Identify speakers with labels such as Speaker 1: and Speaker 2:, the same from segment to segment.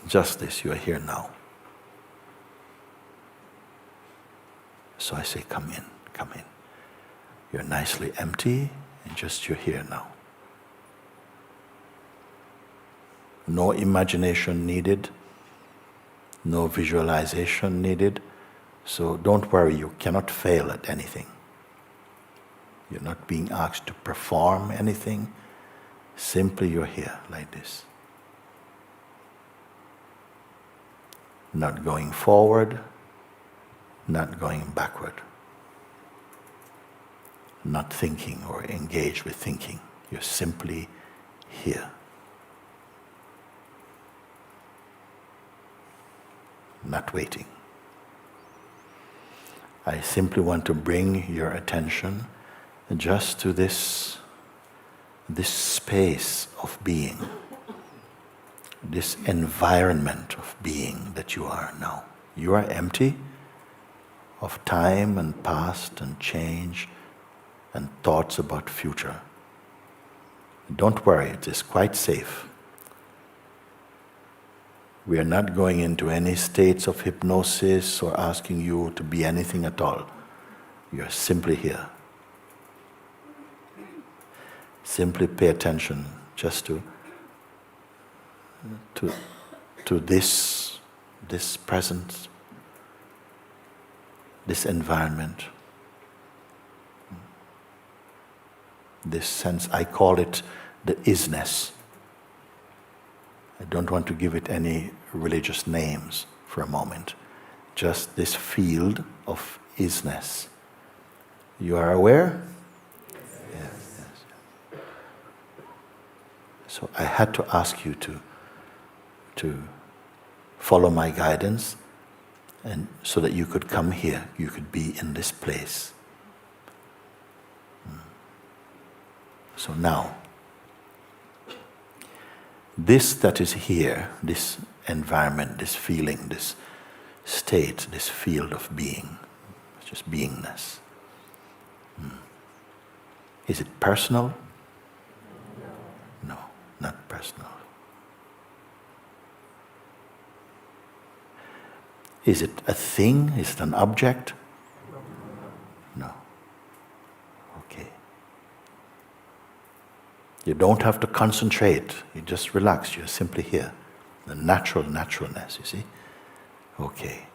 Speaker 1: just this, you are here now. So I say, come in, come in. You're nicely empty, and just you're here now. No imagination needed, no visualization needed. So don't worry, you cannot fail at anything. You're not being asked to perform anything. Simply you're here like this. Not going forward, not going backward. Not thinking or engaged with thinking. You're simply here. Not waiting. I simply want to bring your attention just to this space of being, this environment of being that you are now. You are empty of time and past and change and thoughts about future. Don't worry, it is quite safe. We are not going into any states of hypnosis or asking you to be anything at all. You are simply here. Simply pay attention just to this presence, this environment, this sense. I call it the isness. I don't want to give it any religious names for a moment. Just this field of isness. You are aware? Yes. So I had to ask you to follow my guidance, and so that you could come here, you could be in this place. So now, this that is here, this environment, this feeling, this state, this field of being, it's just beingness. Is it personal? No, not personal. Is it a thing? Is it an object? No. Okay. You don't have to concentrate. You just relax. You're simply here. The naturalness, you see? Okay.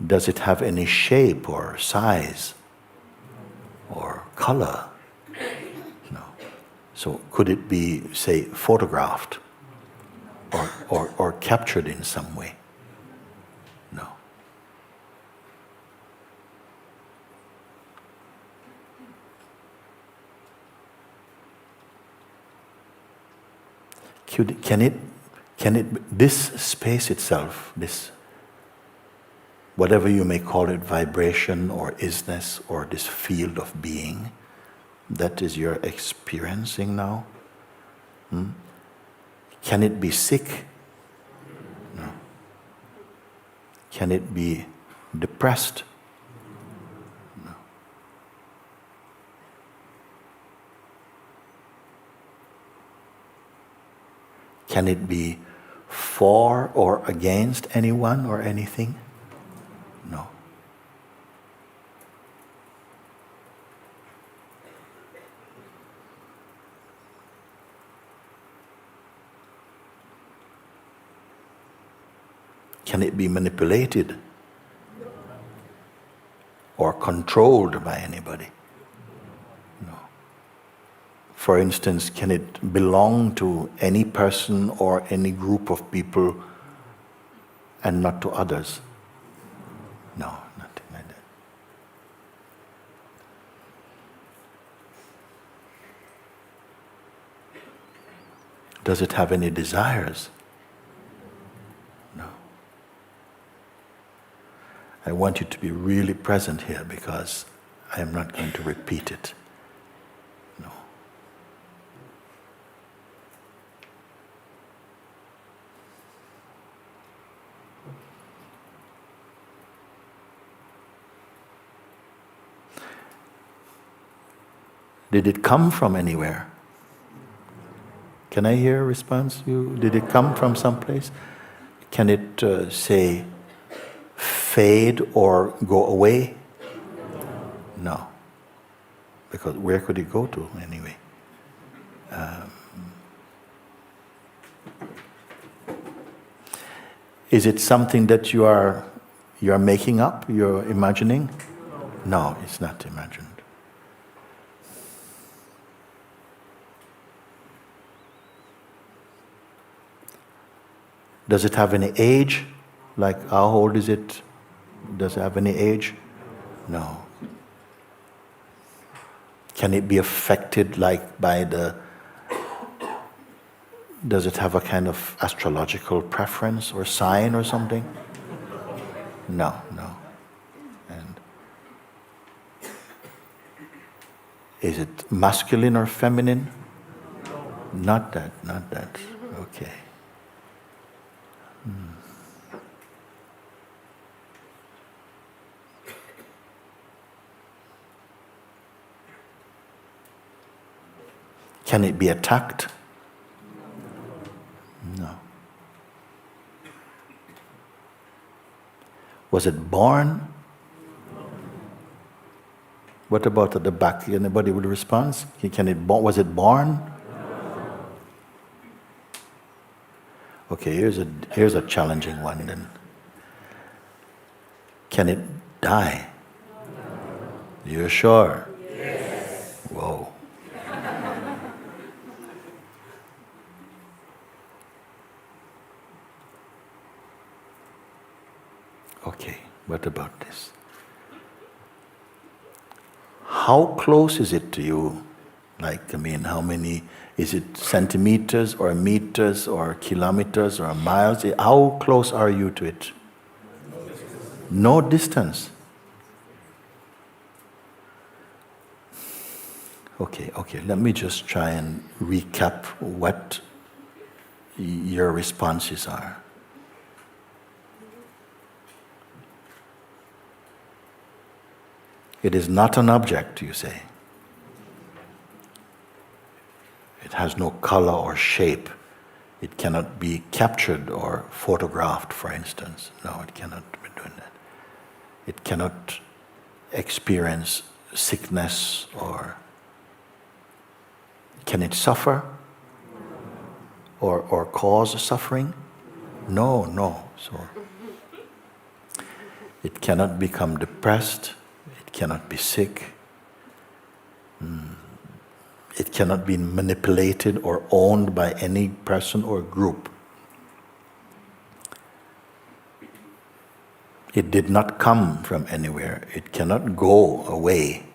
Speaker 1: Does it have any shape or size or color? No. So could it be, say, photographed or captured in some way? No. Can it, this space itself, this, whatever you may call it, vibration or isness or this field of being, that is you're experiencing now, can it be sick? No. Can it be depressed? No. Can it be for or against anyone or anything? No. Can it be manipulated or controlled by anybody? No. For instance, can it belong to any person or any group of people and not to others? No, nothing like that. Does it have any desires? No. I want you to be really present here because I am not going to repeat it. No. Did it come from anywhere? Can I hear a response? Did it come from someplace? Can it say fade or go away? No. Because where could it go to anyway? Is it something that you are making up, you're imagining? No, it's not imagined. Does it have any age? Like, how old is it? Does it have any age? No. Can it be affected like by does it have a kind of astrological preference or sign or something? No. And is it masculine or feminine? Not that. Okay. Can it be attacked? No. Was it born? What about at the back? Anybody with a response? Was it born? Okay, here's a challenging one then. Can it die? You're sure?
Speaker 2: Yes.
Speaker 1: Whoa. Okay, what about this? How close is it to you? Like, how many, is it centimeters or meters or kilometers or miles? How close are you to it? No distance. Okay, let me just try and recap what your responses are. It is not an object, you say. It has no color or shape. It cannot be captured or photographed, for instance. No, it cannot be doing that. It cannot experience sickness or... Can it suffer? Or cause suffering? No. So it cannot become depressed. It cannot be sick. It cannot be manipulated or owned by any person or group. It did not come from anywhere. It cannot go away.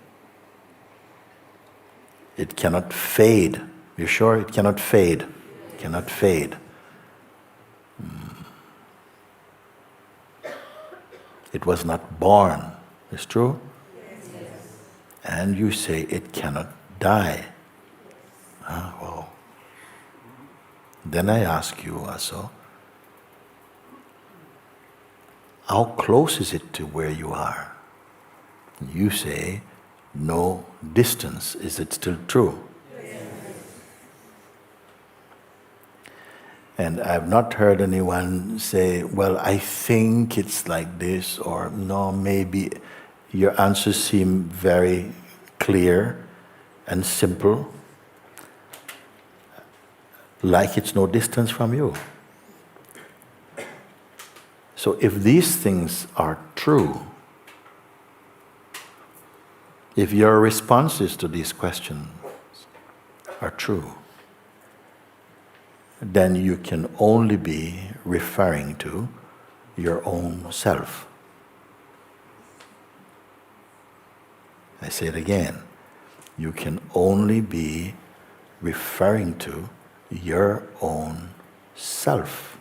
Speaker 1: It cannot fade. You sure it cannot fade? It cannot fade. It was not born. It's true?
Speaker 2: Yes.
Speaker 1: And you say it cannot die. Well. Then I ask you also, how close is it to where you are? You say, no distance. Is it still true?
Speaker 2: Yes.
Speaker 1: And I've not heard anyone say, well, I think it's like this, or no, maybe. Your answers seem very clear and simple, like it's no distance from you. So if these things are true, if your responses to these questions are true, then you can only be referring to your own self. I say it again. You can only be referring to your own self.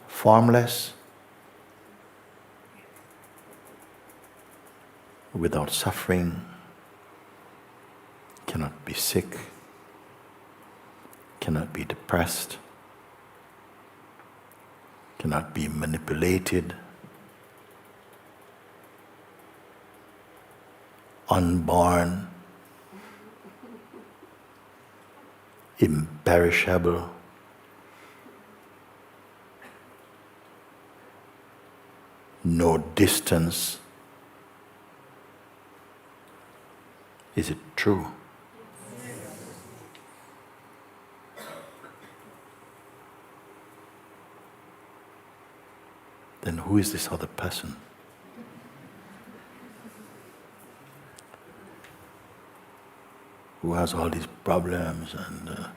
Speaker 1: Formless, without suffering, cannot be sick, cannot be depressed, cannot be manipulated, unborn, imperishable, no distance. Is it true? Then who is this other person? Who has all these problems and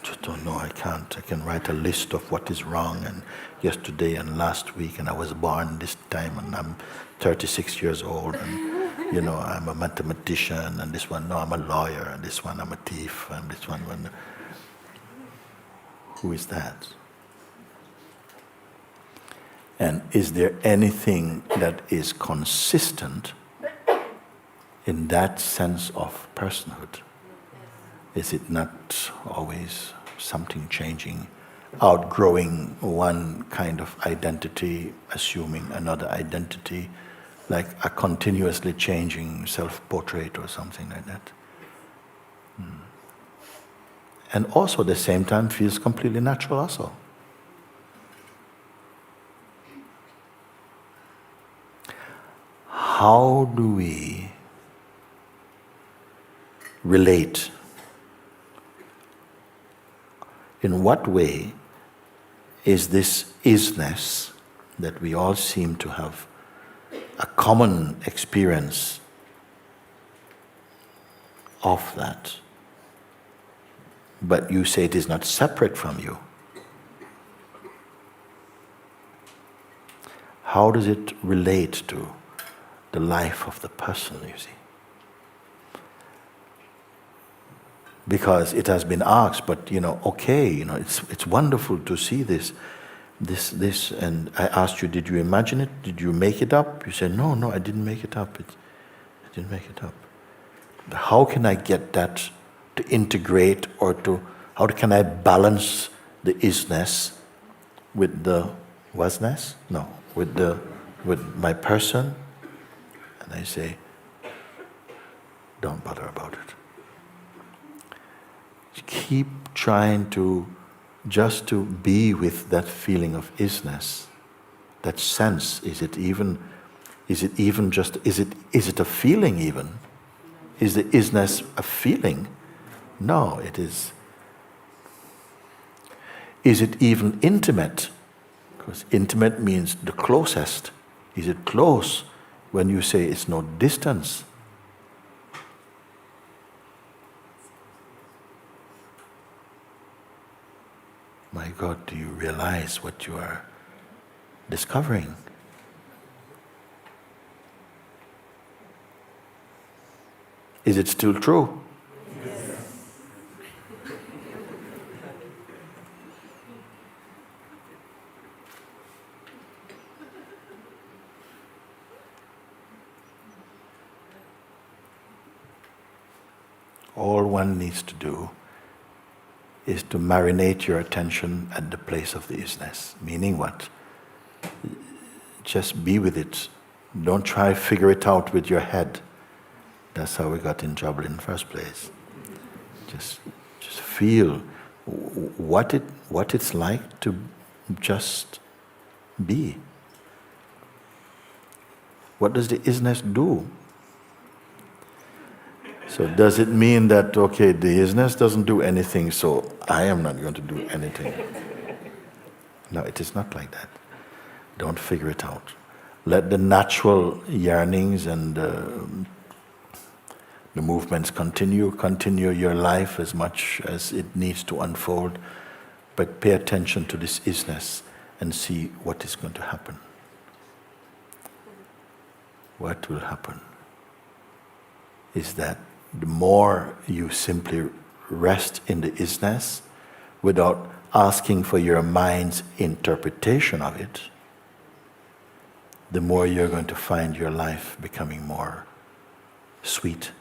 Speaker 1: just don't know, I can write a list of what is wrong and yesterday and last week and I was born this time and I'm 36 years old and I'm a mathematician and this one, no, I'm a lawyer and this one I'm a thief and this one, who is that? And is there anything that is consistent in that sense of personhood? Is it not always something changing, outgrowing one kind of identity, assuming another identity, like a continuously changing self-portrait or something like that? And also at the same time feels completely natural also. How do we relate? In what way is this isness that we all seem to have a common experience of that, but you say it is not separate from you? How does it relate to the life of the person, you see? Because it has been asked, but it's wonderful to see this, and I asked you, did you imagine it? Did you make it up? You said, no, I didn't make it up. I didn't make it up. How can I get that to integrate, or how can I balance the isness with the wasness? No, with my person? And I say, don't bother about it. Keep trying to be with that feeling of isness, that sense. Is it a feeling even? Is the isness a feeling? No, it is. Is it even intimate? Because intimate means the closest. Is it close when you say it's no distance? My God, do you realize what you are discovering? Is it still true?
Speaker 2: Yes.
Speaker 1: All one needs to do is to marinate your attention at the place of the isness. Meaning what? Just be with it. Don't try to figure it out with your head. That's how we got in trouble in the first place. Just feel what it's like to just be. What does the isness do? So does it mean that, okay, the isness doesn't do anything, so I am not going to do anything? No, it is not like that. Don't figure it out. Let the natural yearnings and the movements continue your life as much as it needs to unfold, but pay attention to this isness and see what is going to happen. What will happen is that the more you simply rest in the isness without asking for your mind's interpretation of it, the more you're going to find your life becoming more sweet,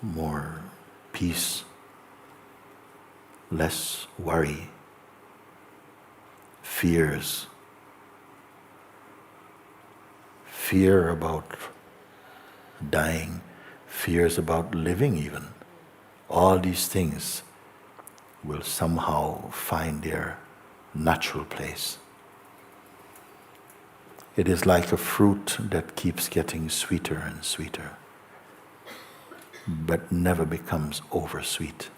Speaker 1: more peace, less worry, fear about dying, fears about living even, all these things will somehow find their natural place. It is like a fruit that keeps getting sweeter and sweeter, but never becomes oversweet.